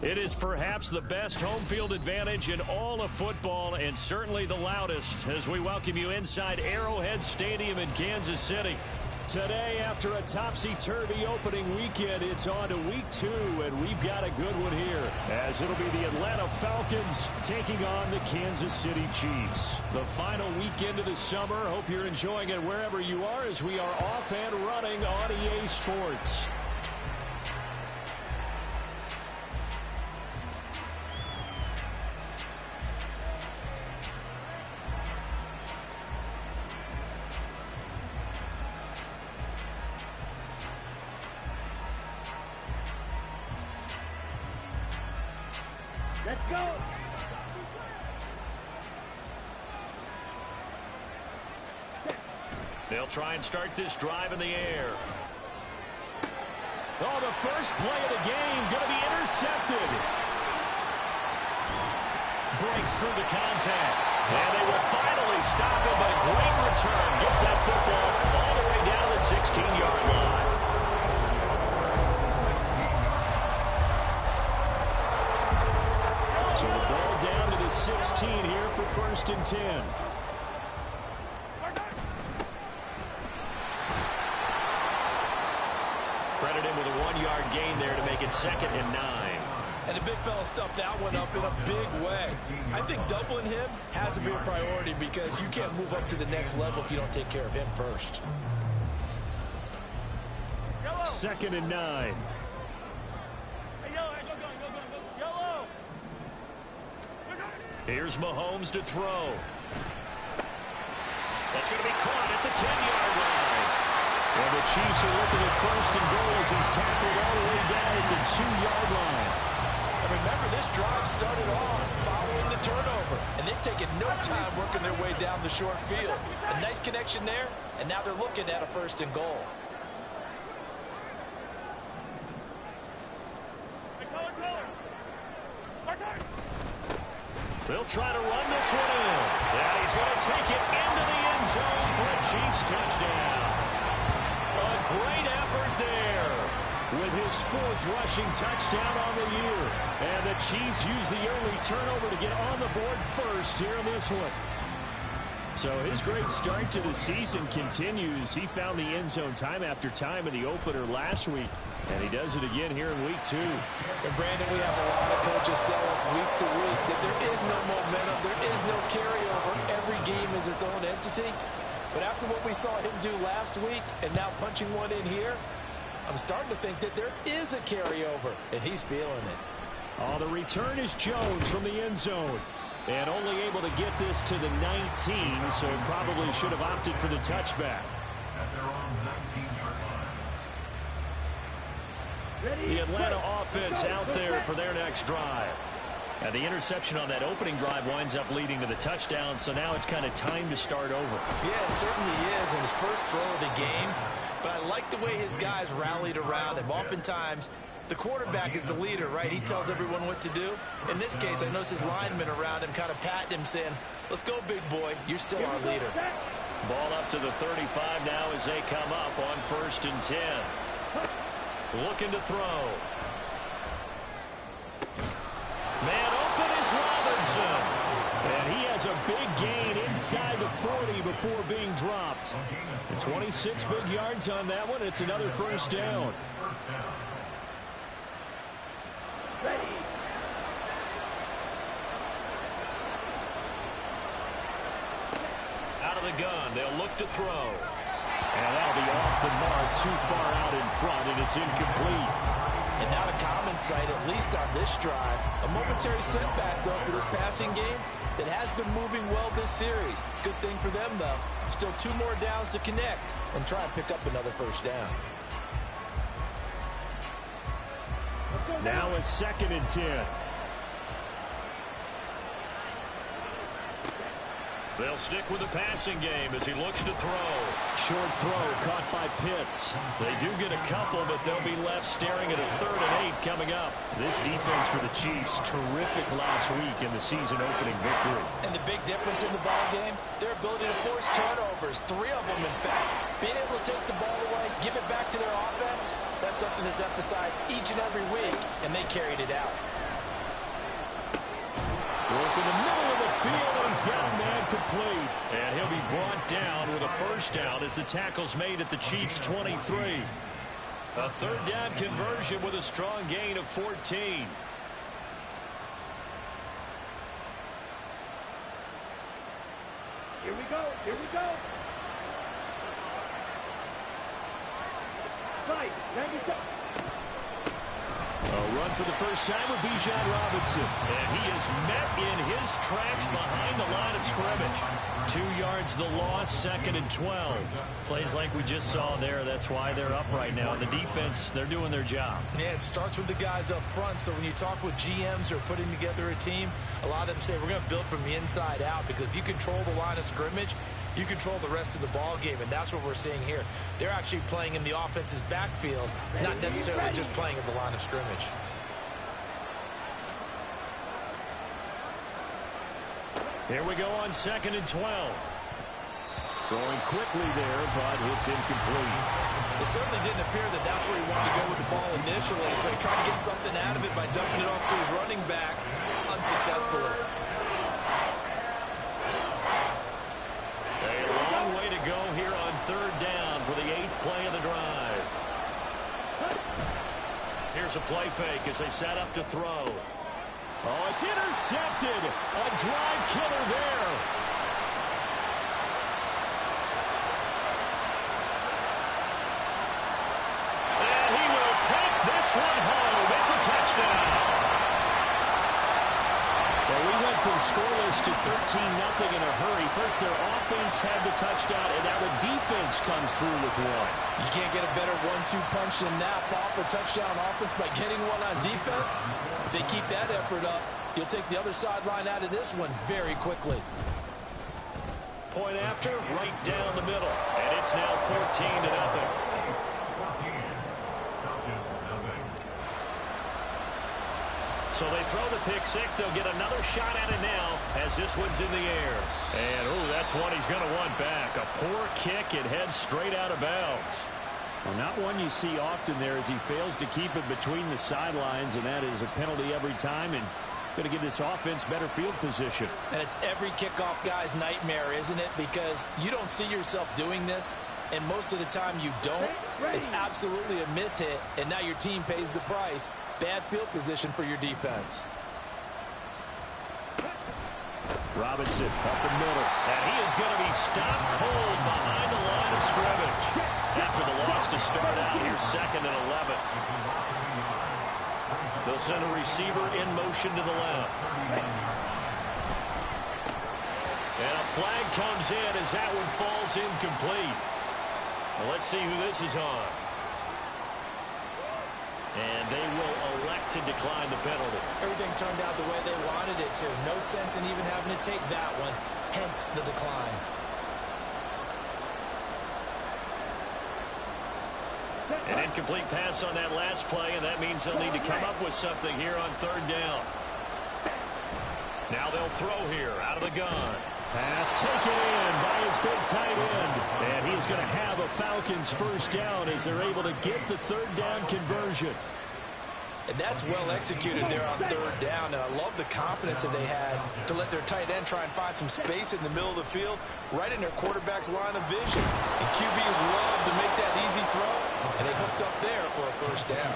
It is perhaps the best home field advantage in all of football, and certainly the loudest, as we welcome you inside Arrowhead Stadium in Kansas City. Today, after a topsy-turvy opening weekend, it's on to week 2, and we've got a good one here, as it'll be the Atlanta Falcons taking on the Kansas City Chiefs. The final weekend of the summer. Hope you're enjoying it wherever you are, as we are off and running on EA Sports. Let's go! They'll try and start this drive in the air. Oh, the first play of the game going to be intercepted. Breaks through the contact. And they will finally stop him, but a great return. Gets that football all the way down the 16-yard line. So the ball down to the 16 here for 1st and 10. Credit him with a 1-yard gain there to make it 2nd and 9. And the big fella stuffed that one up in a big way. I think doubling him has to be a priority because you can't move up to the next level if you don't take care of him first. 2nd and 9. Here's Mahomes to throw. That's going to be caught at the 10-yard line. Well, the Chiefs are looking at 1st and goal as he's tackled all the way down at the 2-yard line. And remember, this drive started off following the turnover, and they've taken no time working their way down the short field. A nice connection there, and now they're looking at a 1st and goal. They'll try to run this one in. And he's going to take it into the end zone for a Chiefs touchdown. A great effort there with his 4th rushing touchdown on the year. And the Chiefs use the early turnover to get on the board first here in this one. So his great start to the season continues. He found the end zone time after time in the opener last week. And he does it again here in week 2. And Brandon, we have a lot of coaches sell us week to week that there is no momentum, there is no carryover. Every game is its own entity. But after what we saw him do last week and now punching one in here, I'm starting to think that there is a carryover, and he's feeling it. Oh, the return is Jones from the end zone. And only able to get this to the 19, so probably should have opted for the touchback. The Atlanta offense out there for their next drive. And the interception on that opening drive winds up leading to the touchdown, so now it's kind of time to start over. Yeah, it certainly is in his first throw of the game. But I like the way his guys rallied around him. Oftentimes, the quarterback is the leader, right? He tells everyone what to do. In this case, I notice his linemen around him kind of patting him, saying, let's go, big boy. You're still our leader. Ball up to the 35 now as they come up on 1st and 10. Looking to throw. Man open is Robinson. And he has a big gain inside the 40 before being dropped. 26 big yards on that one. It's another 1st down. Out of the gun, they'll look to throw. And that'll be off the mark, too far out in front, and it's incomplete. And not a common sight, at least on this drive. A momentary setback, though, for this passing game that has been moving well this series. Good thing for them, though. Still 2 more downs to connect and try and pick up another 1st down. Now a 2nd and 10. They'll stick with the passing game as he looks to throw. Short throw caught by Pitts. They do get a couple, but they'll be left staring at a 3rd and 8 coming up. This defense for the Chiefs, terrific last week in the season opening victory. And the big difference in the ball game, their ability to force turnovers, 3 of them in fact. Being able to take the ball away, give it back to their offense, that's something that's emphasized each and every week, and they carried it out. Work in the middle of the field, and he's got a man complete. And he'll be brought down with a first down as the tackle's made at the Chiefs' 23. A third down conversion with a strong gain of 14. Here we go. Here we go. Right. 97. A run for the first time with Bijan Robinson. And he is met in his tracks behind the line of scrimmage. 2 yards the loss, 2nd and 12. Plays like we just saw there. That's why they're up right now. And the defense, they're doing their job. Yeah, it starts with the guys up front. So when you talk with GMs who are putting together a team, a lot of them say we're going to build from the inside out. Because if you control the line of scrimmage, you control the rest of the ball game, and that's what we're seeing here. They're actually playing in the offense's backfield, not necessarily just playing at the line of scrimmage. Here we go on 2nd and 12. Throwing quickly there, but it's incomplete. It certainly didn't appear that that's where he wanted to go with the ball initially, so he tried to get something out of it by dumping it off to his running back unsuccessfully. Go here on 3rd down for the 8th play of the drive. Here's a play fake as they set up to throw. Oh, it's intercepted. A drive killer there. And he will take this one home. It's a touchdown. Well, we went from scoreless to 13-0 in a hurry. First, their offense had the touchdown, and now the defense comes through with one. You can't get a better 1-2 punch than that. Pop a touchdown offense by getting one on defense. If they keep that effort up, you'll take the other sideline out of this one very quickly. Point after, right down the middle. And it's now 14-0. So they throw the pick six. They'll get another shot at it now as this one's in the air. And, oh, that's one he's going to want back. A poor kick. It heads straight out of bounds. Well, not one you see often there as he fails to keep it between the sidelines, and that is a penalty every time, and going to give this offense better field position. And it's every kickoff guy's nightmare, isn't it? Because you don't see yourself doing this, and most of the time you don't. It's absolutely a mishit, and now your team pays the price. Bad field position for your defense. Robinson up the middle, and he is going to be stopped cold behind the line of scrimmage. After the loss to start out here, 2nd and 11. They'll send a receiver in motion to the left. And a flag comes in as that one falls incomplete. Well, let's see who this is on. And they will elect to decline the penalty. Everything turned out the way they wanted it to. No sense in even having to take that one, hence the decline. An incomplete pass on that last play, and that means they'll need to come up with something here on 3rd down. Now they'll throw here out of the gun. Pass taken in by his big tight end. And he is going to have a Falcons first down as they're able to get the 3rd down conversion. And that's well executed there on 3rd down. And I love the confidence that they had to let their tight end try and find some space in the middle of the field, right in their quarterback's line of vision. And QBs love to make that easy throw, and they hooked up there for a first down.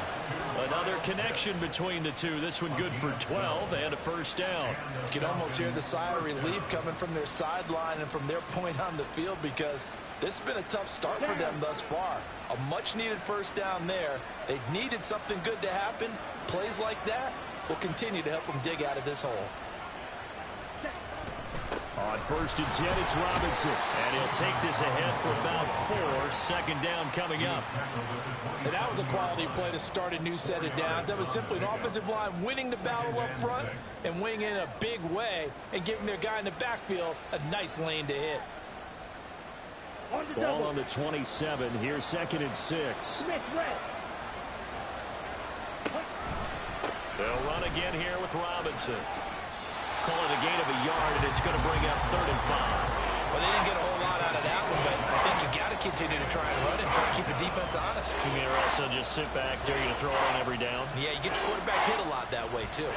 Another connection between the two. This one good for 12 and a first down. You can almost hear the sigh of relief coming from their sideline and from their point on the field, because this has been a tough start for them thus far. A much-needed first down there. They needed something good to happen. Plays like that will continue to help them dig out of this hole. On 1st and 10, it's Robinson. And he'll take this ahead for about 4. 2nd down coming up. And that was a quality play to start a new set of downs. That was simply an offensive line winning the battle up front and winning in a big way and giving their guy in the backfield a nice lane to hit. Ball on the 27. Here's 2nd and 6. They'll run again here with Robinson. Call it a gain of a yard, and it's going to bring up 3rd and 5. Well, they didn't get a whole lot out of that one, but I think you got to continue to try and run and try to keep the defense honest. You mean also just sit back, dare you to throw it on every down? Yeah, you get your quarterback hit a lot that way, too.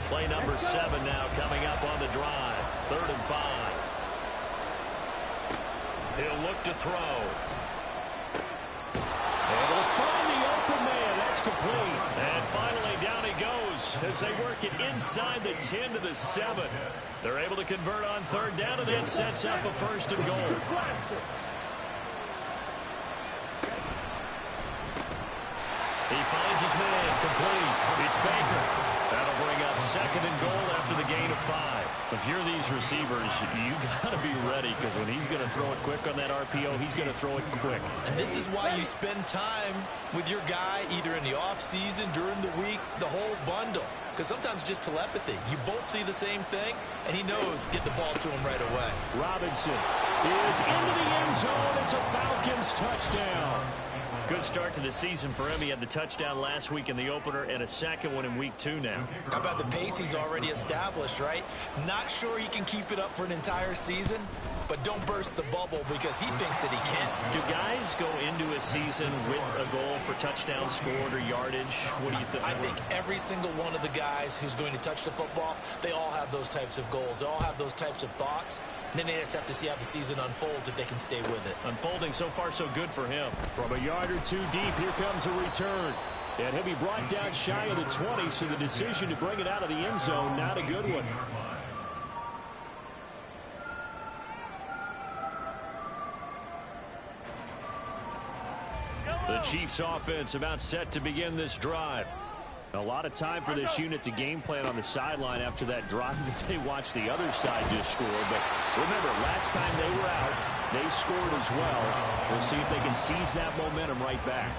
Play number 7 now coming up on the drive. 3rd and 5. He'll look to throw. Able to find the open man. That's complete. And finally down he goes as they work it inside the 10 to the 7. They're able to convert on 3rd down, and that sets up a 1st and goal. He finds his man, complete. It's Baker. That'll bring up 2nd and goal after the gain of 5. If you're these receivers, you got to be ready, because when he's going to throw it quick on that RPO, he's going to throw it quick. And this is why you spend time with your guy either in the offseason, during the week, the whole bundle. Because sometimes just telepathy. You both see the same thing, and he knows get the ball to him right away. Robinson is into the end zone. It's a Falcons touchdown. Good start to the season for him. He had the touchdown last week in the opener and a 2nd one in week 2 now. How about the pace he's already established, right? Not sure he can keep it up for an entire season, but don't burst the bubble because he thinks that he can. Do guys go into a season with a goal for touchdown scored or yardage? What do you think? I think every single one of the guys who's going to touch the football, they all have those types of goals. They all have those types of thoughts. And then they just have to see how the season unfolds if they can stay with it. Unfolding so far so good for him. From a yard or 2 deep, here comes a return. And he'll be brought down shy of the 20, so the decision to bring it out of the end zone, not a good one. The Chiefs offense about set to begin this drive. A lot of time for this unit to game plan on the sideline after that drive that they watched the other side just score. But remember, last time they were out, they scored as well. We'll see if they can seize that momentum right back.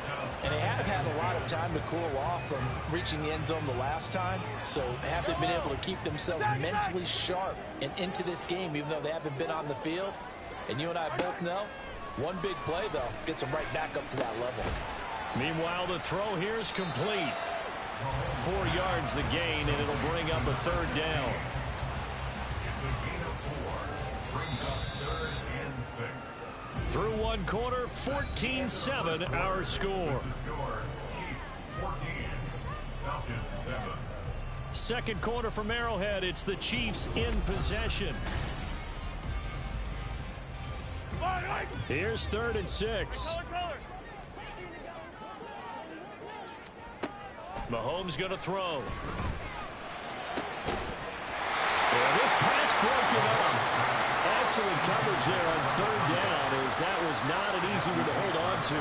And they have had a lot of time to cool off from reaching the end zone the last time. So have they been able to keep themselves mentally sharp and into this game, even though they haven't been on the field? And you and I both know, one big play, though, gets them right back up to that level. Meanwhile, the throw here is complete. 4 yards the gain, and it'll bring up a 3rd down. Through 1 quarter, 14-7 our score. 2nd quarter from Arrowhead. It's the Chiefs in possession. Here's 3rd and 6. Mahomes going to throw. And this pass broken up. Excellent coverage there on 3rd down, as that was not an easy one to hold on to.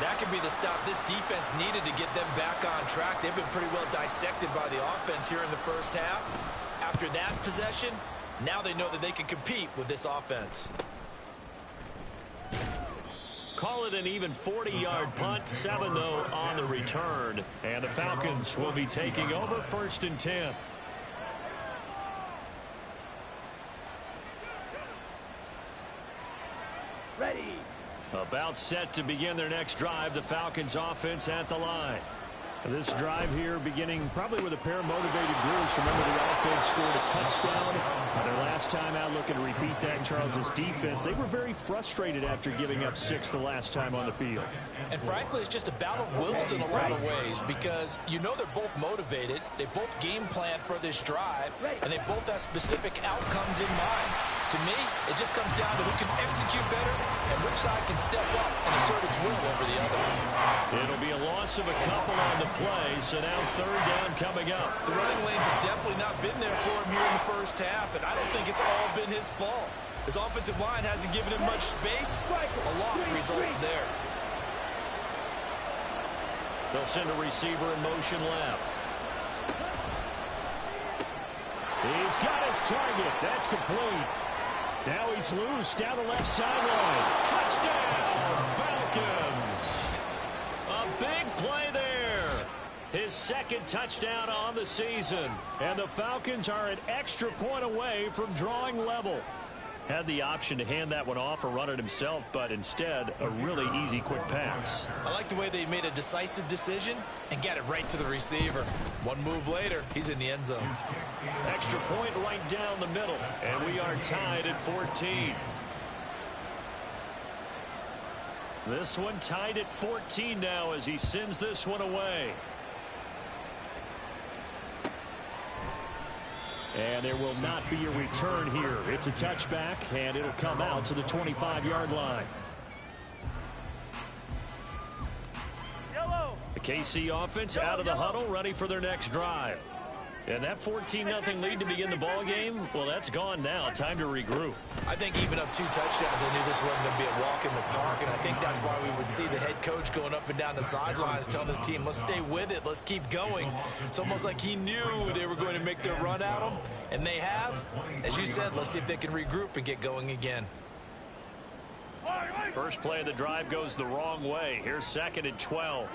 That could be the stop this defense needed to get them back on track. They've been pretty well dissected by the offense here in the first half. After that possession, now they know that they can compete with this offense. Call it an even 40-yard punt. 7, though, on the return. And the Falcons will be taking over 1st and 10. Ready. About set to begin their next drive. The Falcons offense at the line. This drive here beginning probably with a pair of motivated groups. Remember, the offense scored a touchdown. Their last time out, looking to repeat that. Charles's defense, they were very frustrated after giving up 6 the last time on the field. And frankly, it's just a battle of wills in a lot of ways, because you know they're both motivated. They both game plan for this drive, and they both have specific outcomes in mind. To me, it just comes down to who can execute better and which side can step up and assert its will over the other. It'll be a loss of a couple on the play, so now 3rd down coming up. The running lanes have definitely not been there for him here in the first half, and I don't think it's all been his fault. His offensive line hasn't given him much space. A loss results there. They'll send a receiver in motion left. He's got his target. That's complete. Now he's loose down the left sideline. Touchdown, Falcons. A big play there. His 2nd touchdown on the season. And the Falcons are an extra point away from drawing level. Had the option to hand that one off or run it himself, but instead, a really easy, quick pass. I like the way they made a decisive decision and got it right to the receiver. One move later, he's in the end zone. Extra point right down the middle, and we are tied at 14. This one tied at 14 now as he sends this one away. And there will not be a return here. It's a touchback, and it'll come out to the 25-yard line. The KC offense out of the huddle, ready for their next drive. And that 14-0 lead to begin the ball game, well, that's gone now. Time to regroup. I think even up 2 touchdowns, I knew this wasn't going to be a walk in the park, and I think that's why we would see the head coach going up and down the sidelines telling his team, let's stay with it, let's keep going. It's almost like he knew they were going to make their run at him, and they have. As you said, let's see if they can regroup and get going again. First play of the drive goes the wrong way. Here's 2nd and 12.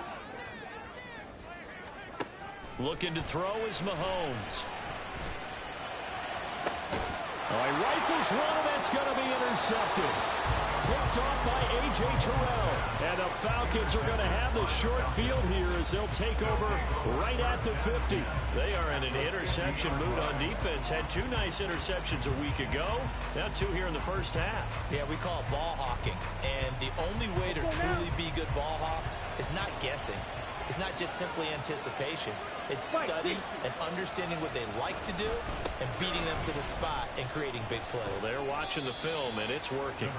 Looking to throw is Mahomes. Oh, he rifles one, and that's going to be intercepted. Picked off by A.J. Terrell. And the Falcons are going to have the short field here as they'll take over right at the 50. They are in an interception mood on defense. Had 2 nice interceptions a week ago. Now 2 here in the first half. Yeah, we call it ball hawking. And the only way to truly be good ball hawks is not guessing. It's not just simply anticipation. It's study and understanding what they like to do and beating them to the spot and creating big plays. Well, they're watching the film, and it's working.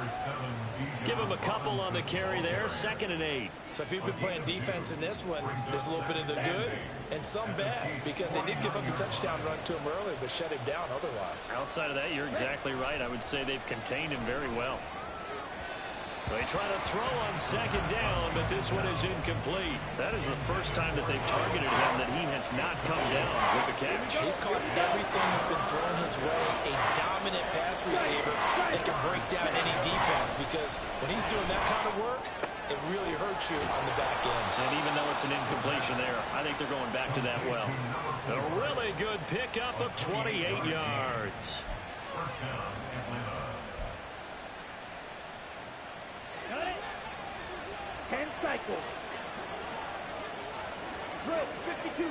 Give them a couple on the carry there. 2nd and 8. So if you've been playing defense in this one, there's a little bit of the good and some bad, because they did give up the touchdown run to him earlier but shut him down otherwise. Outside of that, you're exactly right. I would say they've contained him very well. They try to throw on 2nd down, but this one is incomplete. That is the first time that they've targeted him that he has not come down with the catch. He's caught everything that's been thrown his way. A dominant pass receiver that can break down any defense, because when he's doing that kind of work, it really hurts you on the back end. And even though it's an incompletion there, I think they're going back to that well. A really good pickup of 28 yards. First down, Atlanta. 10 cycles. Drill 52.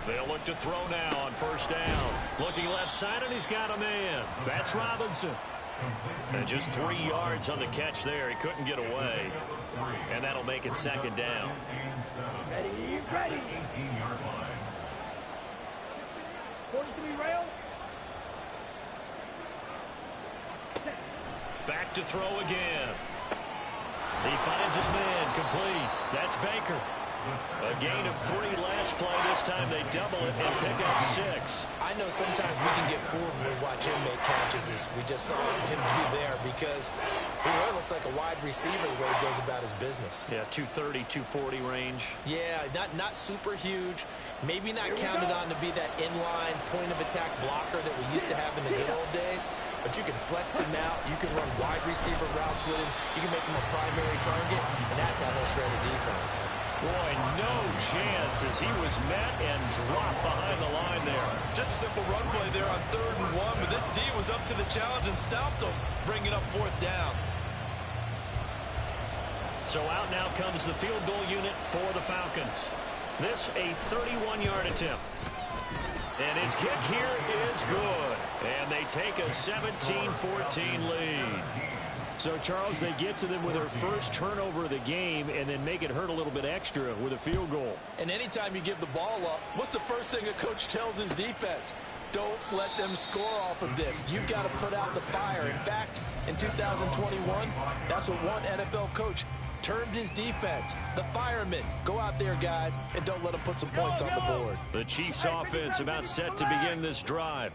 They'll look to throw now on 1st down. Looking left side, and he's got a man. That's Robinson. And just 3 yards on the catch there. He couldn't get away. And that'll make it 2nd down. Ready, ready. 18-yard line. 43 rail. Back to throw again. He finds his man, complete. That's Baker. A gain of 3 last play. This time they double it and pick up 6. I know sometimes we can get fooled when we watch him make catches, as we just saw him do there, because he really looks like a wide receiver the way he goes about his business. Yeah, 230, 240 range. Yeah, not super huge. Maybe not counted on to be that inline point-of-attack blocker that we used to have in the good old days, but you can flex him out. You can run wide receiver routes with him. You can make him a primary target, and that's how he'll shred a defense. Boy, no chance as he was met and dropped behind the line there. Just a simple run play there on 3rd and 1, but this D was up to the challenge and stopped him, bringing up 4th down. So out now comes the field goal unit for the Falcons. This a 31-yard attempt. And his kick here is good. And they take a 17-14 lead. So, Charles, they get to them with their first turnover of the game and then make it hurt a little bit extra with a field goal. And anytime you give the ball up, what's the first thing a coach tells his defense? Don't let them score off of this. You've got to put out the fire. In fact, in 2021, that's what one NFL coach termed his defense. The firemen. Go out there, guys, and don't let them put some points on the board. The Chiefs offense about set to begin this drive.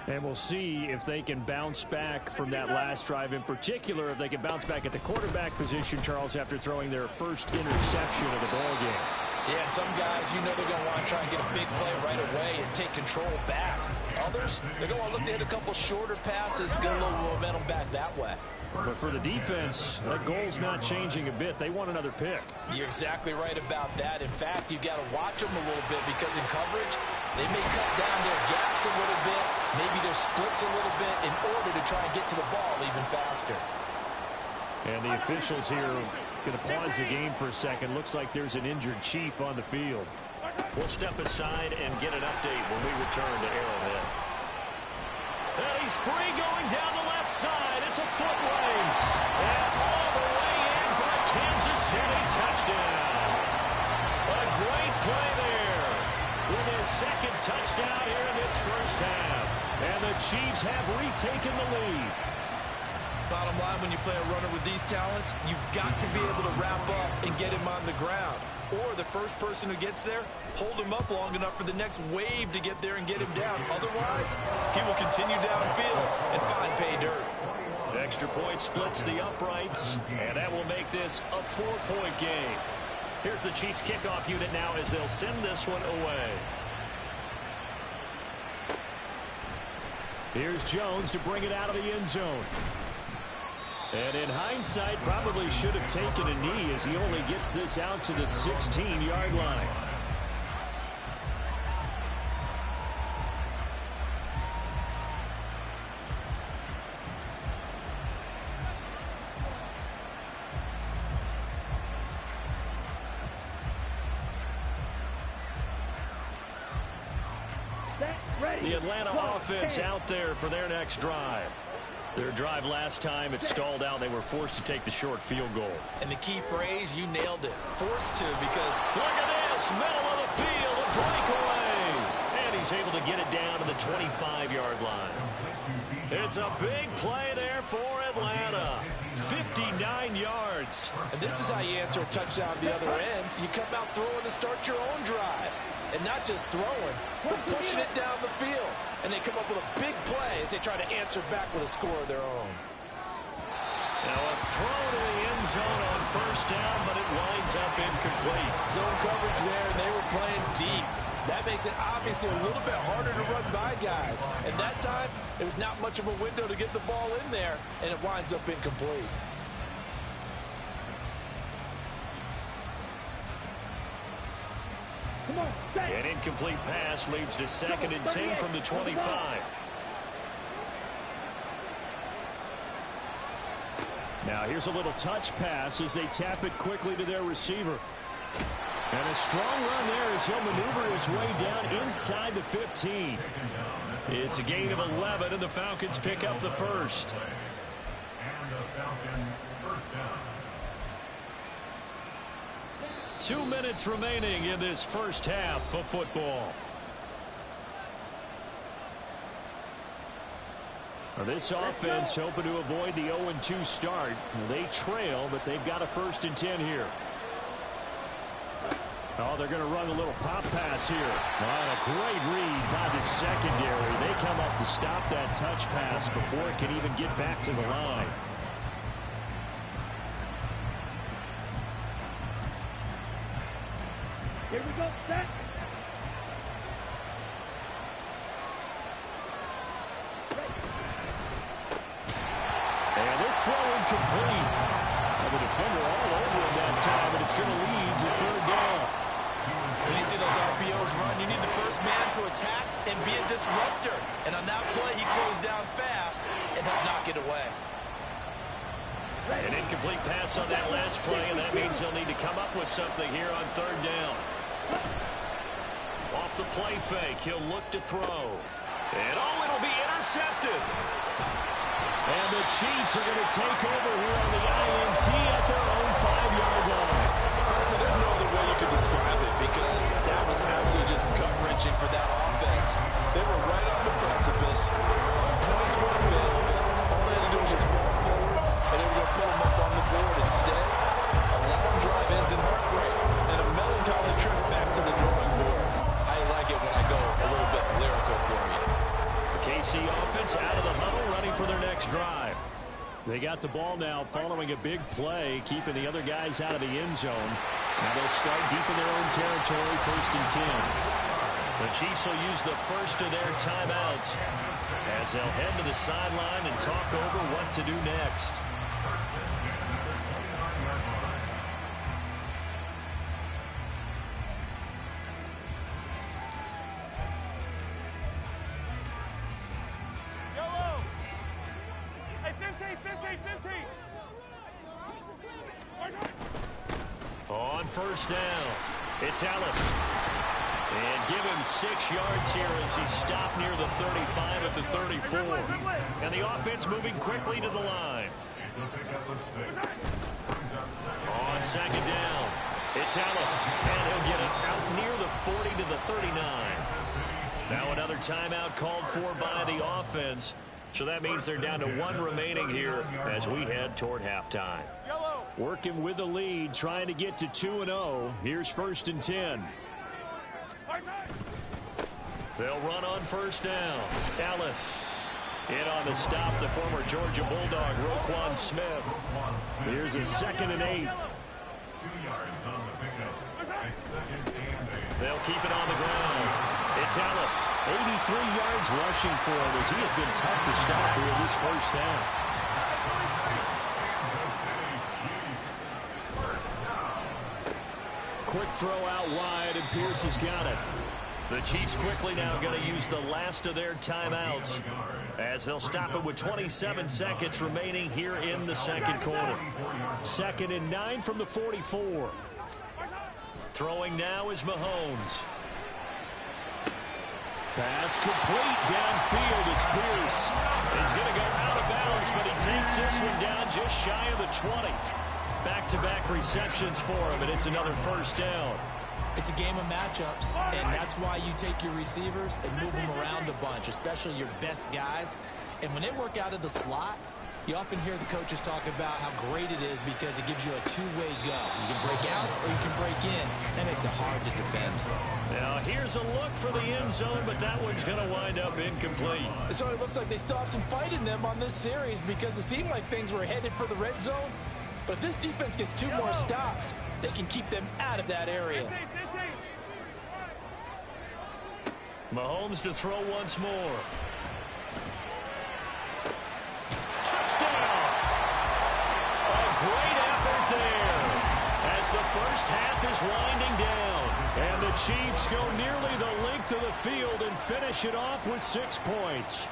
And we'll see if they can bounce back from that last drive, in particular if they can bounce back at the quarterback position, Charles, after throwing their first interception of the ball game. Yeah, and some guys, you know they're going to want to try and get a big play right away and take control back. Others, they're going to want to look to hit a couple shorter passes, get a little momentum back that way. But for the defense, that goal's not changing a bit. They want another pick. You're exactly right about that. In fact, you've got to watch them a little bit, because in coverage, they may cut down their gaps a little bit, maybe their splits a little bit, in order to try and get to the ball even faster. And the officials here going to pause the game for a second. Looks like there's an injured Chief on the field. We'll step aside and get an update when we return to Arrowhead. And he's free going down the left side. It's a foot race. And all the way in for a Kansas City touchdown. A great play there. with his second touchdown here in this first half. And the Chiefs have retaken the lead. Bottom line, when you play a runner with these talents, you've got to be able to wrap up and get him on the ground. Or the first person who gets there, hold him up long enough for the next wave to get there and get him down. Otherwise, he will continue downfield and find pay dirt. Extra point splits the uprights, and that will make this a 4-point game. Here's the Chiefs kickoff unit now as they'll send this one away. Here's Jones to bring it out of the end zone. And in hindsight, probably should have taken a knee as he only gets this out to the 16-yard line. The Atlanta offense out there for their next drive. Their drive last time, it stalled out. They were forced to take the short field goal. And the key phrase, you nailed it. Forced to, because look at this, middle of the field, a breakaway. And he's able to get it down to the 25-yard line. It's a big play there for Atlanta. 59 yards. And this is how you answer a touchdown at the other end. You come out throwing to start your own drive. And not just throwing, but pushing it down the field. And they come up with a big play as they try to answer back with a score of their own. Now a throw to the end zone on first down, but it winds up incomplete. Zone coverage there, and they were playing deep. That makes it obviously a little bit harder to run by guys. And that time, there was not much of a window to get the ball in there, and it winds up incomplete. An incomplete pass leads to 2nd and 10 from the 25. Now here's a little touch pass as they tap it quickly to their receiver. And a strong run there as he'll maneuver his way down inside the 15. It's a gain of 11, and the Falcons pick up the first. And the Falcon first down. 2 minutes remaining in this first half of football. This offense hoping to avoid the 0-2 start. They trail, but they've got a 1st and 10 here. Oh, they're going to run a little pop pass here. Oh, a great read by the secondary. They come up to stop that touch pass before it can even get back to the line. Here we go, set. And this throw incomplete. The defender all over him that time, but it's going to lead to 3rd down. When you see those RPOs run, you need the first man to attack and be a disruptor. And on that play, he closed down fast and helped knock it away. An incomplete pass on that last play, and that means they'll need to come up with something here on 3rd down. Off the play fake, he'll look to throw. And oh, it'll be intercepted. And the Chiefs are going to take over here on the INT at their own 5-yard line. There's no other way you could describe it, because that was absolutely just gut-wrenching for that offense. They were right on the precipice. Points were available. All they had to do was just fall forward, and they were going to put them up on the board. Instead, a long drive ends in heartbreak, and a melancholy trip back to the drawing board. I like it when I go a little bit lyrical for you. The KC offense out of the huddle, ready for their next drive. They got the ball now following a big play, keeping the other guys out of the end zone. Now they'll start deep in their own territory, 1st and 10. The Chiefs will use the first of their timeouts as they'll head to the sideline and talk over what to do next. On 1st down, it's Ellis. And give him 6 yards here as he stopped near the 35 at the 34. And the offense moving quickly to the line. On 2nd down, it's Ellis. And he'll get it out near the 40 to the 39. Now another timeout called for by the offense. So that means they're down to 1 remaining here as we head toward halftime. Working with the lead, trying to get to 2-0. Here's 1st and 10. They'll run on 1st down. Ellis. In on the stop, the former Georgia Bulldog, Roquan Smith. Here's a 2nd and 8. 2 yards on the pickup. A 2nd and 8. They'll keep it on the ground. It's Ellis. 83 yards rushing for him as he has been tough to stop here this 1st half. Quick throw out wide, and Pierce has got it. The Chiefs quickly now going to use the last of their timeouts as they'll stop it with 27 seconds remaining here in the 2nd quarter. 2nd and 9 from the 44. Throwing now is Mahomes. Pass complete downfield. It's Pierce. He's going to go out of bounds, but he takes this one down just shy of the 20. Back-to-back receptions for him, and it's another 1st down. It's a game of matchups, and that's why you take your receivers and move them around a bunch, especially your best guys. And when they work out of the slot, you often hear the coaches talk about how great it is because it gives you a two-way go. You can break out or you can break in. That makes it hard to defend. Now here's a look for the end zone, but that one's going to wind up incomplete. So it looks like they still have some fight in them on this series because it seemed like things were headed for the red zone. But if this defense gets 2 more stops, they can keep them out of that area. Mahomes to throw once more. Touchdown! A great effort there as the 1st half is winding down. And the Chiefs go nearly the length of the field and finish it off with 6 points.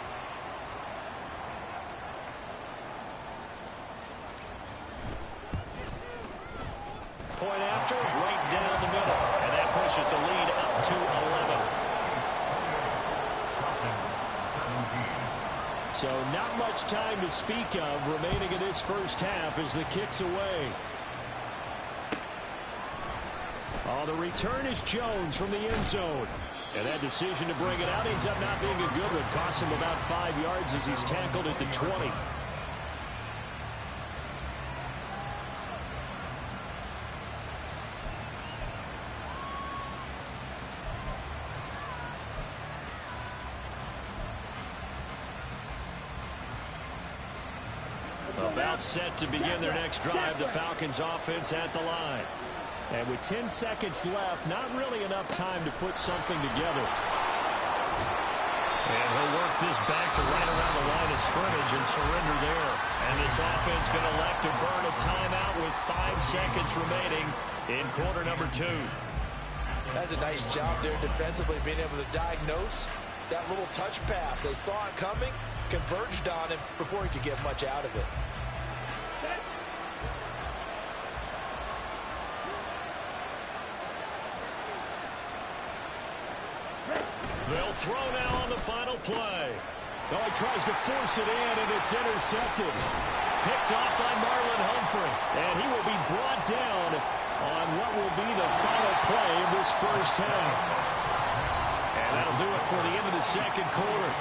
Point after, right down the middle. And that pushes the lead up to 11. So not much time to speak of remaining in this 1st half as the kick's away. Oh, the return is Jones from the end zone. And that decision to bring it out ends up not being a good one. Costs him about 5 yards as he's tackled at the 20. About set to begin their next drive, the Falcons offense at the line. And with 10 seconds left, not really enough time to put something together. And he'll work this back to right around the line of scrimmage and surrender there. And this offense going to elect to burn a timeout with 5 seconds remaining in quarter number 2. That's a nice job there defensively, being able to diagnose that little touch pass. They saw it coming, converged on him before he could get much out of it. They'll throw now on the final play. Oh, he tries to force it in, and it's intercepted. Picked off by Marlon Humphrey. And he will be brought down on what will be the final play of this 1st half. And that'll do it for the end of the 2nd quarter.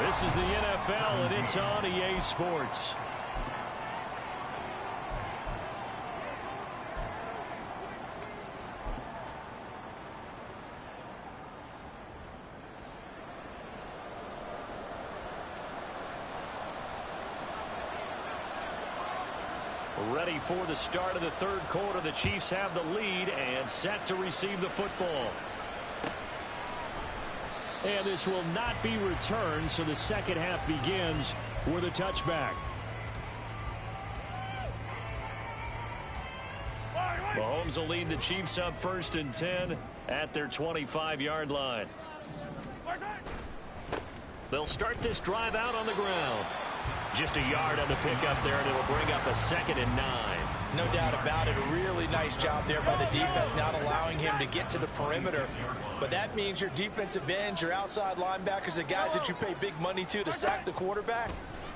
This is the NFL, and it's on EA Sports. Ready for the start of the 3rd quarter. The Chiefs have the lead and set to receive the football. And this will not be returned, so the 2nd half begins with a touchback. Mahomes will lead the Chiefs up 1st and 10 at their 25-yard line. They'll start this drive out on the ground. Just a yard on the pickup there, and it'll bring up a 2nd and 9. No doubt about it. A really nice job there by the defense, not allowing him to get to the perimeter. But that means your defensive ends, your outside linebackers, the guys that you pay big money to sack the quarterback,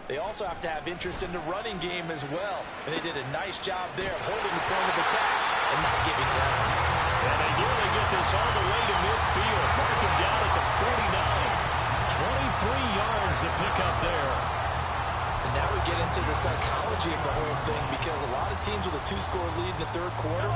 they also have to have interest in the running game as well. And they did a nice job there of holding the point of attack and not giving ground. And they nearly get this pass all the way to midfield. Mark him down at the 49. 23 yards to pick up there. And now we get into the psychology of the whole thing, because a lot of teams with a 2-score lead in the third quarter,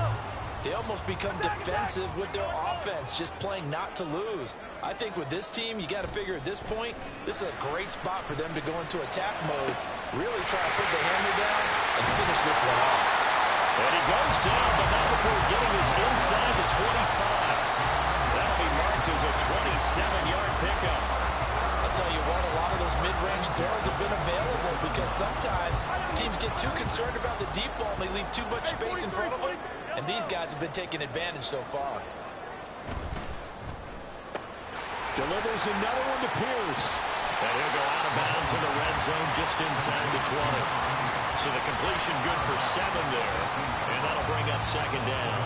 they almost become defensive with their offense, just playing not to lose. I think with this team, you got to figure at this point, this is a great spot for them to go into attack mode, really try to put the hammer down and finish this one off. And he goes down, but not before getting us inside the 25. That'll be marked as a 27-yard pickup. I'll tell you what, a lot of those mid-range throws have been available, because sometimes teams get too concerned about the deep ball and they leave too much space in front of them. And these guys have been taking advantage so far. Delivers another one to Pierce. And he'll go out of bounds in the red zone just inside the 20. So the completion good for 7 there. And that'll bring up second down.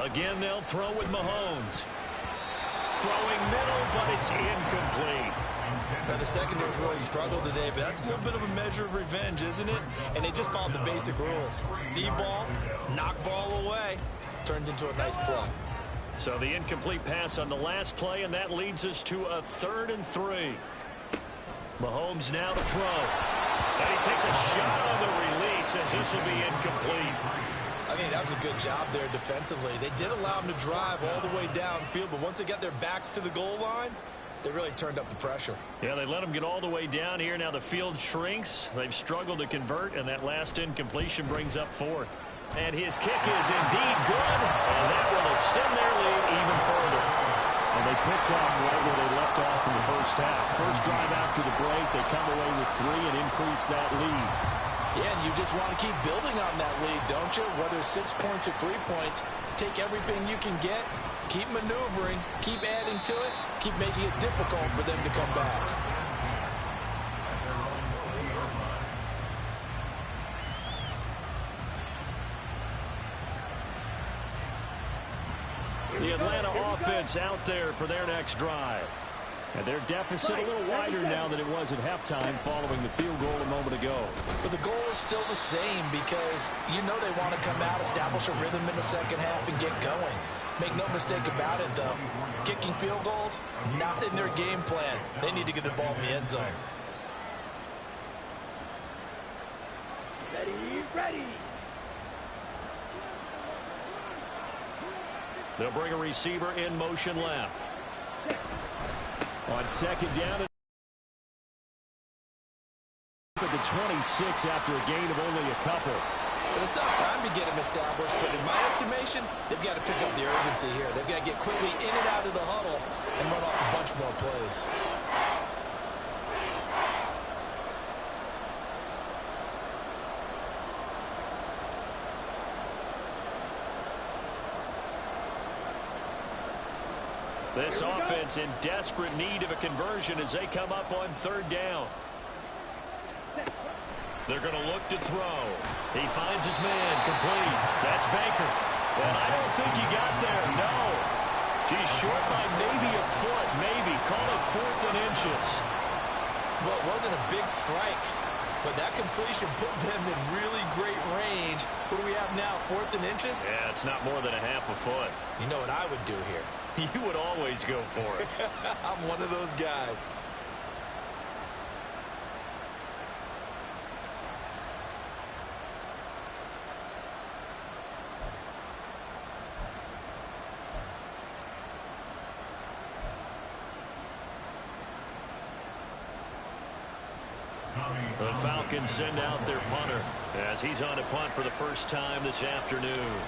Again, they'll throw with Mahomes. Throwing middle, but it's incomplete. Now, the secondary's really struggled today, but that's a little bit of a measure of revenge, isn't it? And they just followed the basic rules. See ball, knock ball away. Turned into a nice play. So the incomplete pass on the last play, and that leads us to a 3rd and 3. Mahomes now to throw. And he takes a shot on the release, as this will be incomplete. I think that was a good job there defensively. They did allow him to drive all the way downfield, but once they got their backs to the goal line, they really turned up the pressure. Yeah, they let him get all the way down here. Now the field shrinks. They've struggled to convert, and that last incompletion brings up 4th. And his kick is indeed good, and that will extend their lead even further. And they picked up right where they left off in the first half. First drive after the break, they come away with 3 and increase that lead. Yeah, and you just want to keep building on that lead, don't you? Whether it's 6 points or 3 points, take everything you can get, keep maneuvering, keep adding to it, keep making it difficult for them to come back. The Atlanta offense out there for their next drive. And their deficit a little wider now than it was at halftime following the field goal a moment ago. But the goal is still the same, because you know they want to come out, establish a rhythm in the second half, and get going. Make no mistake about it, though. Kicking field goals, not in their game plan. They need to get the ball in the end zone. Ready. They'll bring a receiver in motion left. On second down at the 26 after a gain of only a couple. But it's not time to get him established, but in my estimation, they've got to pick up the urgency here. They've got to get quickly in and out of the huddle and run off a bunch more plays. This offense in desperate need of a conversion as they come up on 3rd down. They're going to look to throw. He finds his man complete. That's Baker. And I don't think he got there. No. He's short by maybe a foot. Maybe. Call it 4th and inches. Well, it wasn't a big strike, but that completion put them in really great range. What do we have now, 4th and inches? Yeah, it's not more than a half a foot. You know what I would do here? You would always go for it. I'm one of those guys. The Falcons send out their punter as he's on to punt for the first time this afternoon.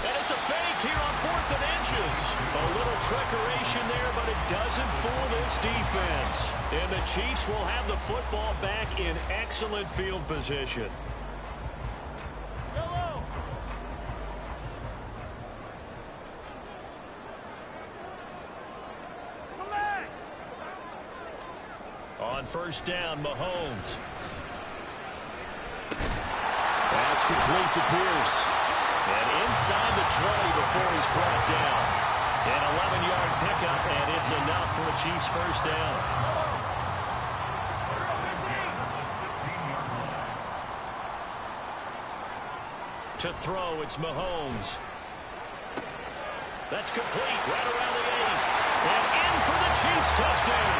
And it's a fake here on 4th and inches. A little trickeration there, but it doesn't fool this defense. And the Chiefs will have the football back in excellent field position. On 1st down, Mahomes. That's complete to Pierce. And inside the 20 before he's brought down. An 11-yard pickup, and it's enough for a Chiefs first down. To throw, it's Mahomes. That's complete, right around the 8. And in for the Chiefs touchdown.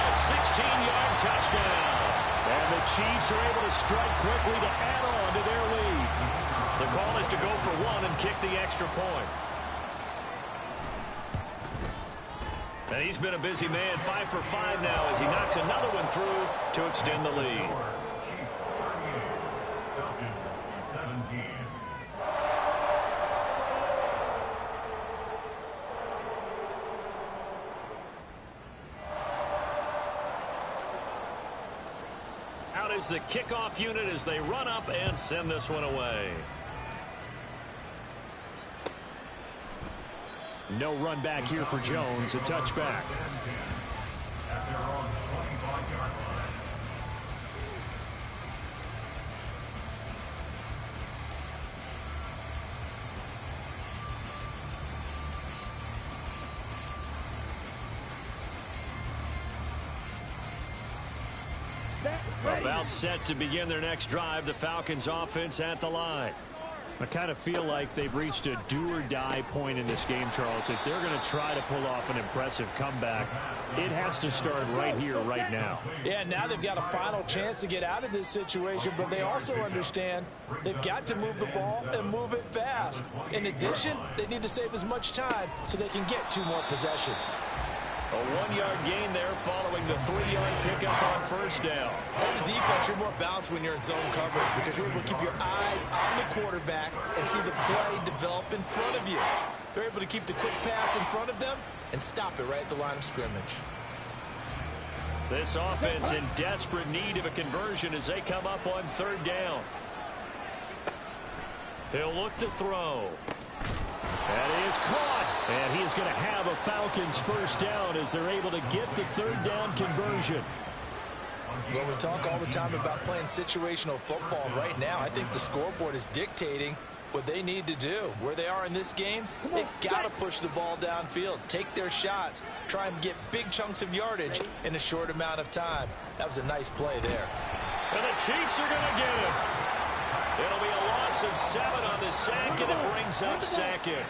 A 16-yard touchdown. And the Chiefs are able to strike quickly to add on to their lead. The call is to go for 1 and kick the extra point. And he's been a busy man, 5 for 5 now as he knocks another one through to extend the lead. Chiefs 38, Falcons 17. Out is the kickoff unit as they run up and send this one away. No run back here for Jones, a touchback. At their own 25-yard line. About set to begin their next drive, the Falcons offense at the line. I kind of feel like they've reached a do-or-die point in this game, Charles. If they're going to try to pull off an impressive comeback, it has to start right here, right now. Yeah, now they've got a final chance to get out of this situation, but they also understand they've got to move the ball and move it fast. In addition, they need to save as much time so they can get 2 more possessions. A 1-yard gain there following the 3-yard pickup on first down. As a defense, you're more balanced when you're in zone coverage because you're able to keep your eyes on the quarterback and see the play develop in front of you. They're able to keep the quick pass in front of them and stop it right at the line of scrimmage. This offense in desperate need of a conversion as they come up on 3rd down. He'll look to throw. That is caught. And he is going to have a Falcons first down as they're able to get the 3rd down conversion. Well, we talk all the time about playing situational football. Right now, I think the scoreboard is dictating what they need to do. Where they are in this game, they've got to push the ball downfield, take their shots, try and get big chunks of yardage in a short amount of time. That was a nice play there. And the Chiefs are going to get him. It'll be a loss of 7 on the sack, and it brings up 2nd.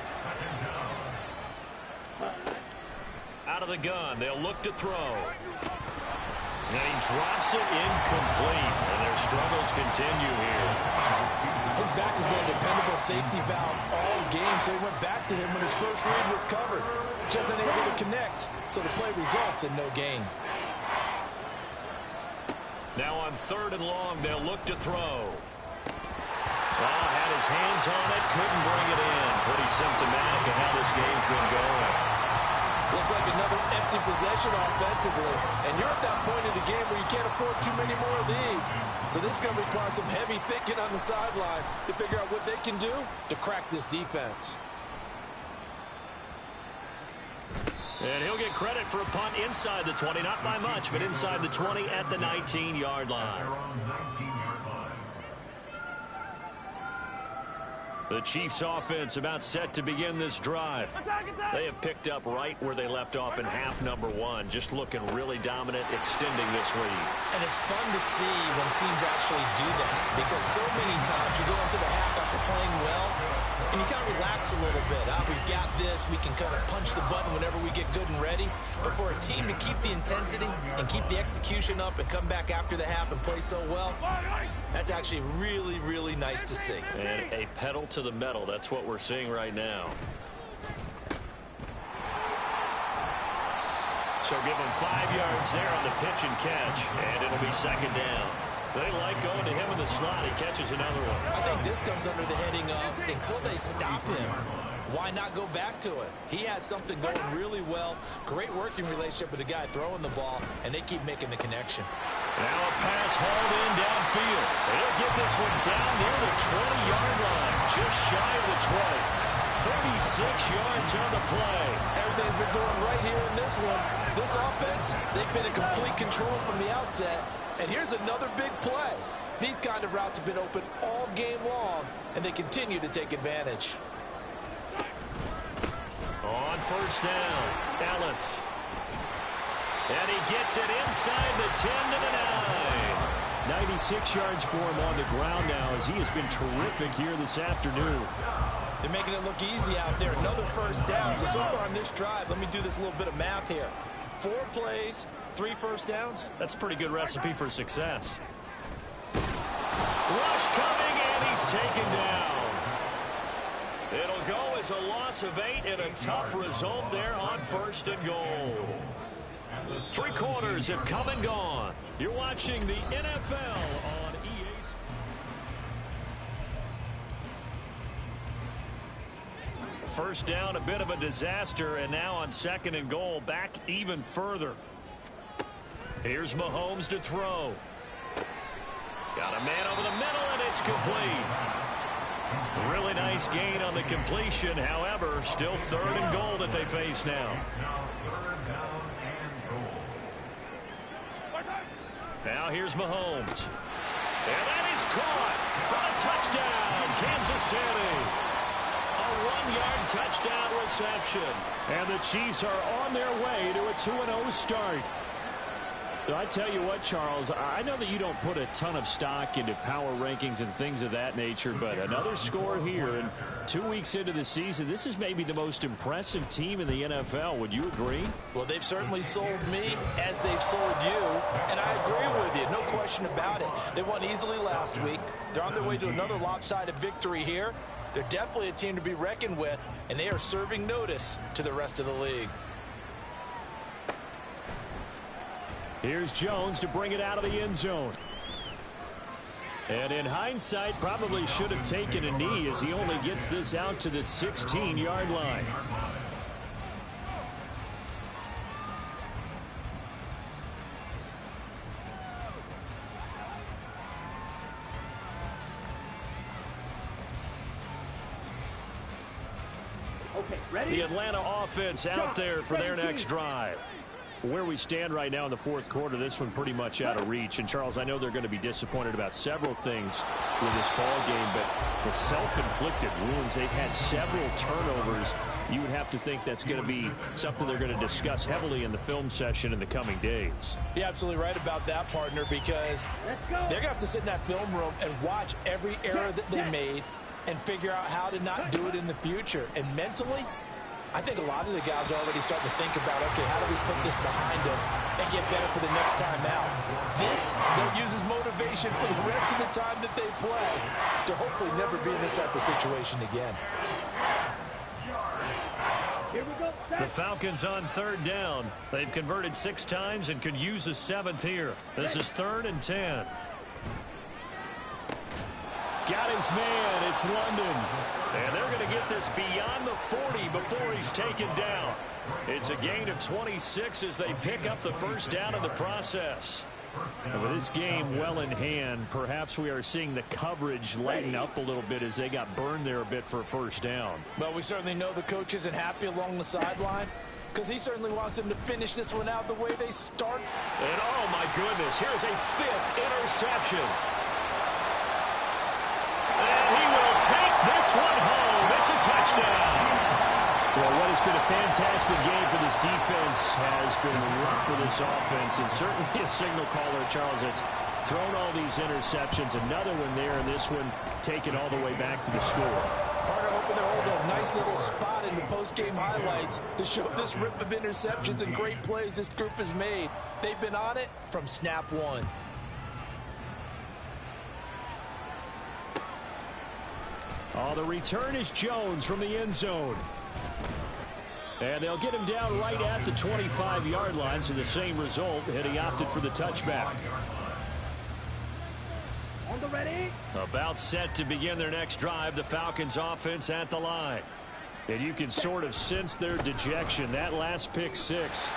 Out of the gun, they'll look to throw. And he drops it incomplete, and their struggles continue here. His back has been a dependable safety valve all game, so he went back to him when his first read was covered. Just unable to connect, so the play results in no gain. Now on 3rd and long, they'll look to throw. Well, had his hands on it, couldn't bring it in. Pretty symptomatic of how this game's been going. Looks like another empty possession offensively. And you're at that point in the game where you can't afford too many more of these. So this is going to require some heavy thinking on the sideline to figure out what they can do to crack this defense. And he'll get credit for a punt inside the 20. Not by much, but inside the 20 at the 19-yard line. The Chiefs offense about set to begin this drive. They have picked up right where they left off in half number 1, just looking really dominant, extending this lead. And it's fun to see when teams actually do that because so many times you go into the half after playing well and you kind of relax a little bit. We've got this. We can kind of punch the button whenever we get good and ready. But for a team to keep the intensity and keep the execution up and come back after the half and play so well, that's actually really, really nice to see. And a pedal to the metal. That's what we're seeing right now. So give him 5 yards there on the pitch and catch, and it'll be 2nd down. They like going to him in the slot. He catches another one. I think this comes under the heading of until they stop him, why not go back to it? He has something going really well. Great working relationship with the guy throwing the ball, and they keep making the connection. Now a pass hauled in downfield. They'll get this one down near the 20-yard line, just shy of the 20. 36 yards on the play. Everything's been going right here in this one. This offense, they've been in complete control from the outset. And here's another big play. These kind of routes have been open all game long, and they continue to take advantage. On first down, Ellis. And he gets it inside the 10 to the 9. Now 96 yards for him on the ground now, as he has been terrific here this afternoon. They're making it look easy out there. Another first down. So far on this drive, let me do this little bit of math here. 4 plays, 3 first downs. That's a pretty good recipe for success. Rush coming, and he's taken down. It'll go as a loss of 8 and a tough result there on 1st and goal. 3 quarters have come and gone. You're watching the NFL on EA. First down, a bit of a disaster, and now on 2nd and goal, back even further. Here's Mahomes to throw. Got a man over the middle, and it's complete. Really nice gain on the completion. However, still 3rd and goal that they face now. Now here's Mahomes. And that is caught for a touchdown, Kansas City. A 1-yard touchdown reception. And the Chiefs are on their way to a 2-0 start. I tell you what, Charles, I know that you don't put a ton of stock into power rankings and things of that nature, but another score here, and 2 weeks into the season, this is maybe the most impressive team in the NFL. Would you agree? Well, they've certainly sold me as they've sold you, and I agree with you, no question about it. They won easily last week. They're on their way to another lopsided victory here. They're definitely a team to be reckoned with, and they are serving notice to the rest of the league. Here's Jones to bring it out of the end zone. And in hindsight, probably should have taken a knee as he only gets this out to the 16-yard line. Okay, ready? The Atlanta offense out there for their next drive. Where we stand right now in the 4th quarter, this one pretty much out of reach. And, Charles, I know they're going to be disappointed about several things with this ball game, but the self-inflicted wounds, they've had several turnovers. You would have to think that's going to be something they're going to discuss heavily in the film session in the coming days. You're absolutely right about that, partner, because they're going to have to sit in that film room and watch every error that they made and figure out how to not do it in the future. And mentally, I think a lot of the guys are already starting to think about, okay, how do we put this behind us and get better for the next time out? This, they'll use as motivation for the rest of the time that they play to hopefully never be in this type of situation again. Here we go. The Falcons on 3rd down. They've converted 6 times and could use a 7th here. This is 3rd and 10. Got his man. It's London. And they're going to get this beyond the 40 before he's taken down. It's a gain of 26 as they pick up the first down in the process. And with this game well in hand, perhaps we are seeing the coverage lighten up a little bit as they got burned there a bit for a first down. Well, we certainly know the coach isn't happy along the sideline because he certainly wants them to finish this one out the way they start. And oh my goodness, here's a 5th interception. And he will take this one home. It's a touchdown. Well, what has been a fantastic game for this defense has been rough for this offense, and certainly a signal caller, Charles, that's thrown all these interceptions. Another one there, and this one taken all the way back for the score. Partner hoping to hold a nice little spot in the post-game highlights to show this rip of interceptions and great plays this group has made. They've been on it from snap one. Oh, the return is Jones from the end zone. And they'll get him down right at the 25-yard line, so the same result, and he opted for the touchback. On the ready. About set to begin their next drive, the Falcons offense at the line. And you can sort of sense their dejection. That last pick 6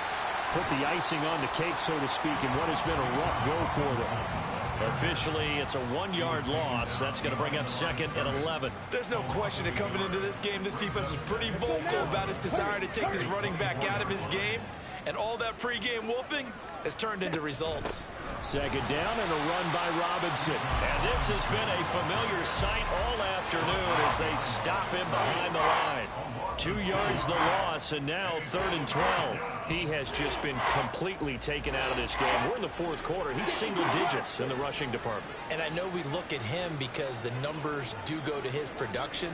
put the icing on the cake, so to speak, in what has been a rough go for them. Officially, it's a 1-yard loss. That's going to bring up 2nd and 11. There's no question that coming into this game, this defense was pretty vocal about its desire to take this running back out of his game. And all that pregame wolfing has turned into results. 2nd down and a run by Robinson. And this has been a familiar sight all afternoon as they stop him behind the line. 2 yards the loss, and now 3rd and 12. He has just been completely taken out of this game. We're in the 4th quarter. He's single digits in the rushing department. And I know we look at him because the numbers do go to his production,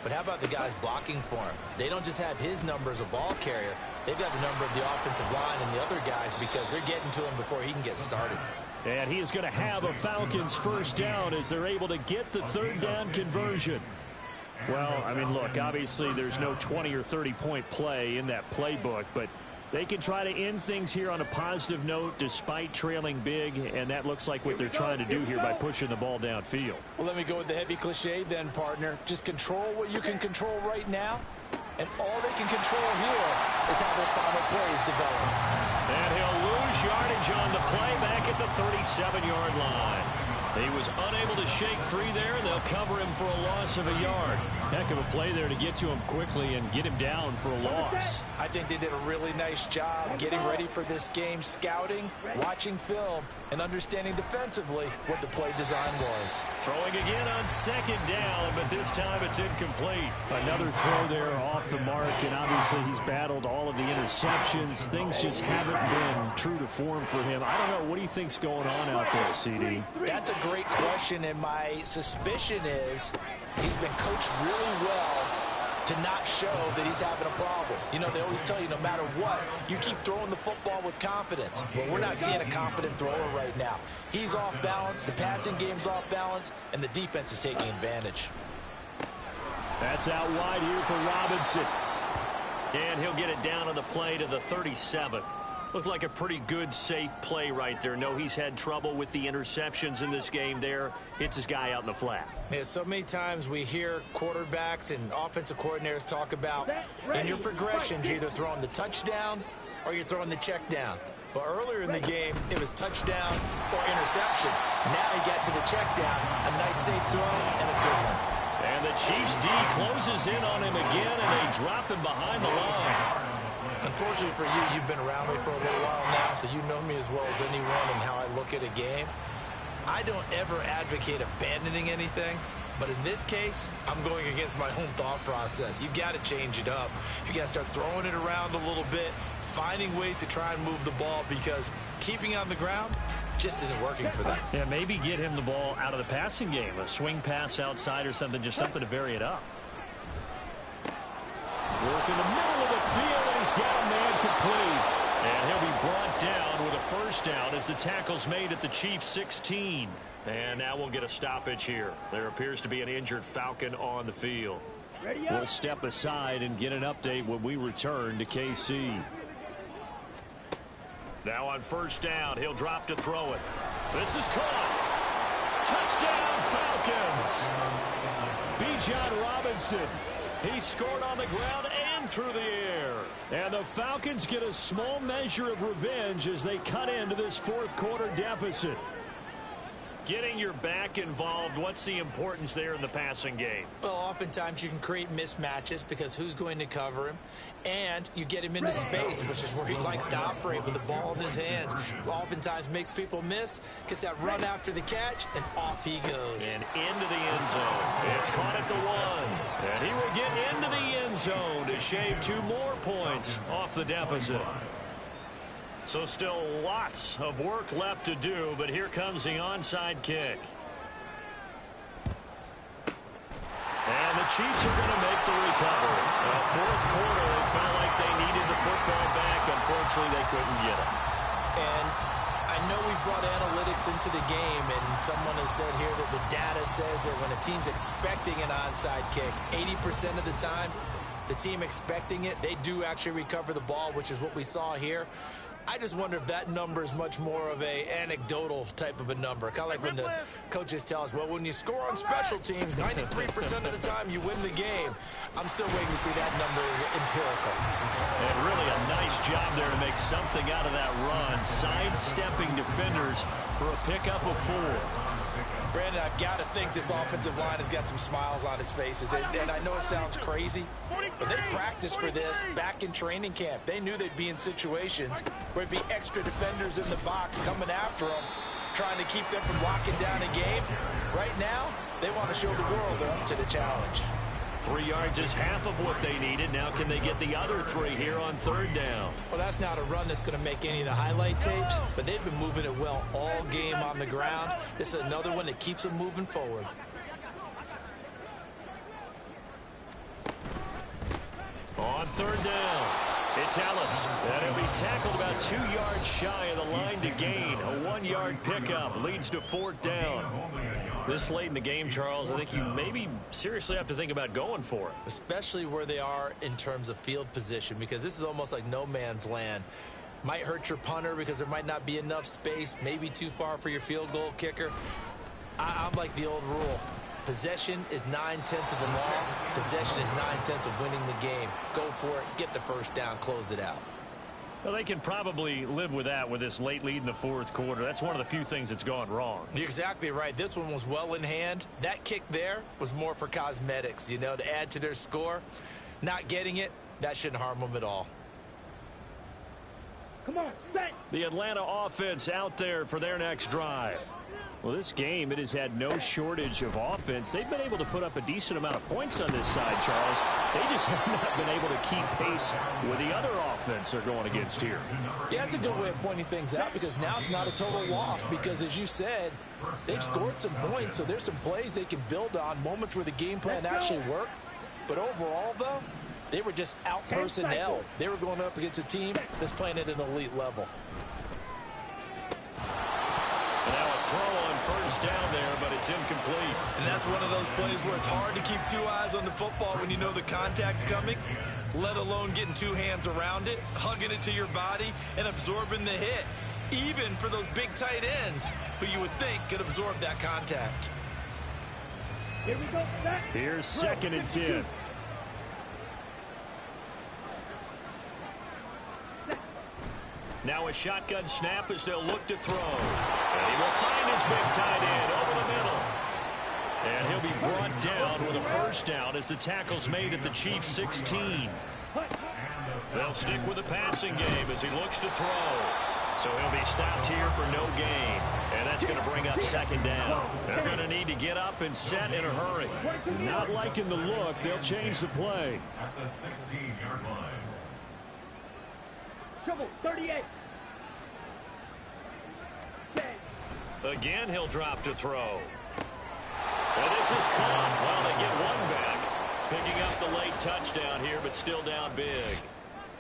but how about the guys blocking for him? They don't just have his number as a ball carrier. They've got the number of the offensive line and the other guys because they're getting to him before he can get started. And he is going to have a Falcons first down as they're able to get the 3rd down conversion. Well, I mean, look, obviously there's no 20 or 30-point play in that playbook, but they can try to end things here on a positive note despite trailing big, and that looks like what they're trying to do here by pushing the ball downfield. Well, let me go with the heavy cliche then, partner. Just control what you can control right now, and all they can control here is how their final plays develop. And he'll lose yardage on the play back at the 37-yard line. He was unable to shake free there, and they'll cover him for a loss of a yard. Heck of a play there to get to him quickly and get him down for a loss. I think they did a really nice job getting ready for this game, scouting, watching film, and understanding defensively what the play design was. Throwing again on 2nd down, but this time it's incomplete. Another throw there off the mark, and obviously he's battled all of the interceptions. Things just haven't been true to form for him. I don't know. What do you think's going on out there, CD? That's a great question, and my suspicion is he's been coached really well to not show that he's having a problem. You know, they always tell you no matter what, you keep throwing the football with confidence. Well, we're not seeing a confident thrower right now. He's off balance, the passing game's off balance, and the defense is taking advantage. That's out wide here for Robinson. And he'll get it down on the play to the 37. Looked like a pretty good, safe play right there. No, he's had trouble with the interceptions in this game there. Hits his guy out in the flat. Yeah, so many times we hear quarterbacks and offensive coordinators talk about in your progressions, you're either throwing the touchdown or you're throwing the check down. But earlier in the game, it was touchdown or interception. Now he got to the check down. A nice, safe throw and a good one. And the Chiefs D closes in on him again, and they drop him behind the line. Unfortunately for you, you've been around me for a little while now, so you know me as well as anyone and how I look at a game. I don't ever advocate abandoning anything, but in this case, I'm going against my own thought process. You've got to change it up. You got to start throwing it around a little bit, finding ways to try and move the ball because keeping on the ground just isn't working for them. Yeah, maybe get him the ball out of the passing game, a swing pass outside or something, just something to vary it up. Work in the middle of the field, and he's got a man complete. And he'll be brought down with a first down as the tackle's made at the Chiefs' 16. And now we'll get a stoppage here. There appears to be an injured Falcon on the field. We'll step aside and get an update when we return to KC. Now on first down, he'll drop to throw it. This is caught. Touchdown, Falcons. Bijan Robinson. He scored on the ground and through the air. And the Falcons get a small measure of revenge as they cut into this 4th quarter deficit. Getting your back involved, what's the importance there in the passing game? Well, oftentimes you can create mismatches because who's going to cover him? And you get him into space, which is where he likes to operate with the ball in his hands. Oftentimes makes people miss, gets that run after the catch, and off he goes. And into the end zone. It's caught at the 1. And he will get into the end zone to shave 2 more points off the deficit. So still lots of work left to do, but here comes the onside kick. And the Chiefs are going to make the recovery. In the 4th quarter, it felt like they needed the football back. Unfortunately, they couldn't get it. And I know we brought analytics into the game, and someone has said here that the data says that when a team's expecting an onside kick, 80% of the time, the team expecting it, they do actually recover the ball, which is what we saw here. I just wonder if that number is much more of a anecdotal type of a number. Kind of like when the coaches tell us, well, when you score on special teams, 93% of the time you win the game. I'm still waiting to see that number is empirical. And really a nice job there to make something out of that run. Sidestepping defenders for a pickup of 4. Brandon, I've got to think this offensive line has got some smiles on its faces. And I know it sounds crazy, but they practiced for this back in training camp. They knew they'd be in situations where it'd be extra defenders in the box coming after them, trying to keep them from locking down a game. Right now, they want to show the world they're up to the challenge. 3 yards is half of what they needed. Now can they get the other 3 here on 3rd down? Well, that's not a run that's going to make any of the highlight tapes, but they've been moving it well all game on the ground. This is another one that keeps them moving forward. On 3rd down, it's Ellis. And he'll be tackled about 2 yards shy of the line to gain. A 1-yard pickup leads to 4th down. This late in the game, Charles, I think you maybe seriously have to think about going for it. Especially where they are in terms of field position, because this is almost like no man's land. Might hurt your punter because there might not be enough space, maybe too far for your field goal kicker. I'm like the old rule. Possession is 9/10 of the law. Possession is 9/10 of winning the game. Go for it, get the first down, close it out. Well, they can probably live with that with this late lead in the 4th quarter. That's one of the few things that's gone wrong. You're exactly right. This one was well in hand. That kick there was more for cosmetics, you know, to add to their score. Not getting it, that shouldn't harm them at all. Come on, set. The Atlanta offense out there for their next drive. Well, this game, it has had no shortage of offense. They've been able to put up a decent amount of points on this side, Charles. They just have not been able to keep pace with the other offense they're going against here. Yeah, it's a good way of pointing things out because now it's not a total loss because, as you said, they've scored some points, so there's some plays they can build on, moments where the game plan actually worked. But overall, though, they were just out-personnel. They were going up against a team that's playing at an elite level. And now a throw on 1st down there, but it's incomplete. And that's one of those plays where it's hard to keep 2 eyes on the football when you know the contact's coming, let alone getting 2 hands around it, hugging it to your body, and absorbing the hit, even for those big tight ends who you would think could absorb that contact. Here we go, set. Here's 2nd and 10. Now a shotgun snap as they'll look to throw. And he will find his big tight end over the middle. And he'll be brought down with a 1st down as the tackle's made at the Chiefs' 16. They'll stick with the passing game as he looks to throw. So he'll be stopped here for no gain. And that's going to bring up 2nd down. They're going to need to get up and set in a hurry. Not liking the look. They'll change the play. At the 16-yard line. Trouble, 38. Again, he'll drop to throw. And this is caught. Well, they get 1 back. Picking up the late touchdown here, but still down big.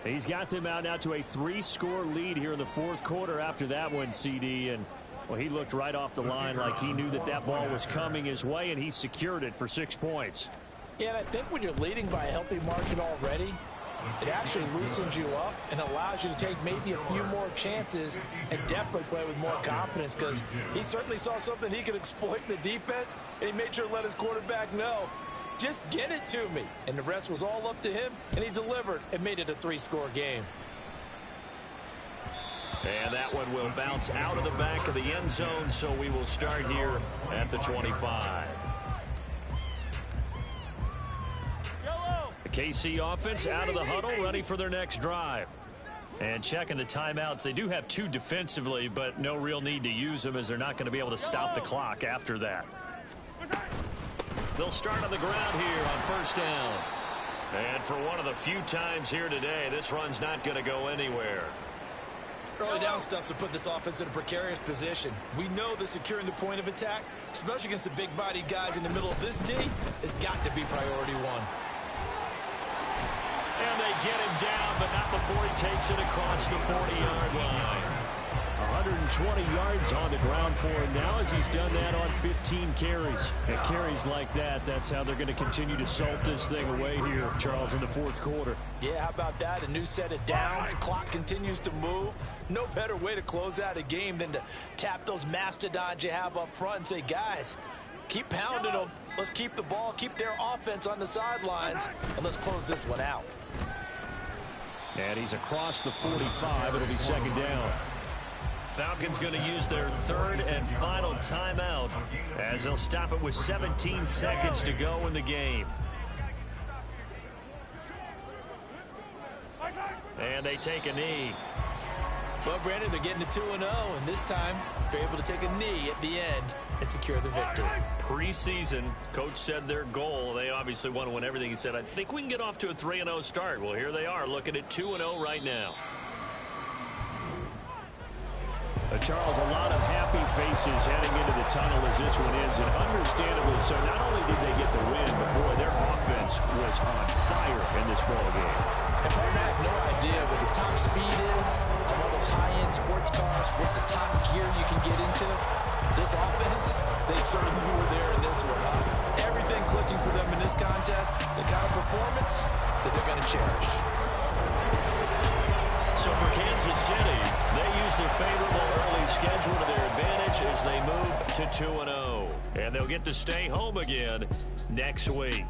He's got them out now to a 3-score lead here in the 4th quarter after that one, CD. And, well, he looked right off the line like he knew that that ball was coming his way, and he secured it for 6 points. Yeah, and I think when you're leading by a healthy margin already, it actually loosens you up and allows you to take maybe a few more chances and definitely play with more confidence because he certainly saw something he could exploit in the defense, and he made sure to let his quarterback know, just get it to me. And the rest was all up to him, and he delivered and made it a 3-score game. And that one will bounce out of the back of the end zone, so we will start here at the 25. KC offense out of the huddle, ready for their next drive. And checking the timeouts. They do have 2 defensively, but no real need to use them as they're not going to be able to stop the clock after that. They'll start on the ground here on 1st down. And for one of the few times here today, this run's not going to go anywhere. Early down stuff to put this offense in a precarious position. We know that securing the point of attack, especially against the big-bodied guys in the middle of this D, has got to be priority 1. And they get him down, but not before he takes it across the 40-yard line. 120 yards on the ground for him now as he's done that on 15 carries. And carries like that, that's how they're going to continue to salt this thing away here, Charles, in the 4th quarter. Yeah, how about that? A new set of downs. Clock continues to move. No better way to close out a game than to tap those mastodons you have up front and say, guys, keep pounding them. Let's keep the ball, keep their offense on the sidelines, and let's close this one out. And he's across the 45. It'll be 2nd down. Falcons going to use their 3rd and final timeout as they'll stop it with 17 seconds to go in the game. And they take a knee. Well, Brandon, they're getting to 2-0, and this time they're able to take a knee at the end and secure the victory. Preseason, coach said their goal, they obviously want to win everything. He said, I think we can get off to a 3-0 start. Well, here they are looking at 2-0 right now. Charles, a lot of happy faces heading into the tunnel as this one ends, and understandably so. Not only did they get the win, but boy, their offense was on fire in this ball game. And partner, I have no idea what the top speed is on all those high-end sports cars. What's the top gear you can get into? This offense, they certainly were there in this one. Everything clicking for them in this contest, the kind of performance that they're going to cherish. So for Kansas City, they use their favorable early schedule to their advantage as they move to 2-0. And they'll get to stay home again next week.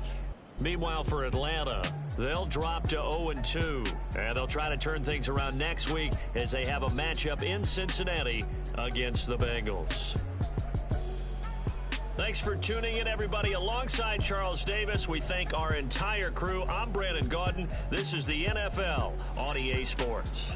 Meanwhile, for Atlanta, they'll drop to 0-2. And they'll try to turn things around next week as they have a matchup in Cincinnati against the Bengals. Thanks for tuning in, everybody. Alongside Charles Davis, we thank our entire crew. I'm Brandon Gaudin. This is the NFL on EA Sports.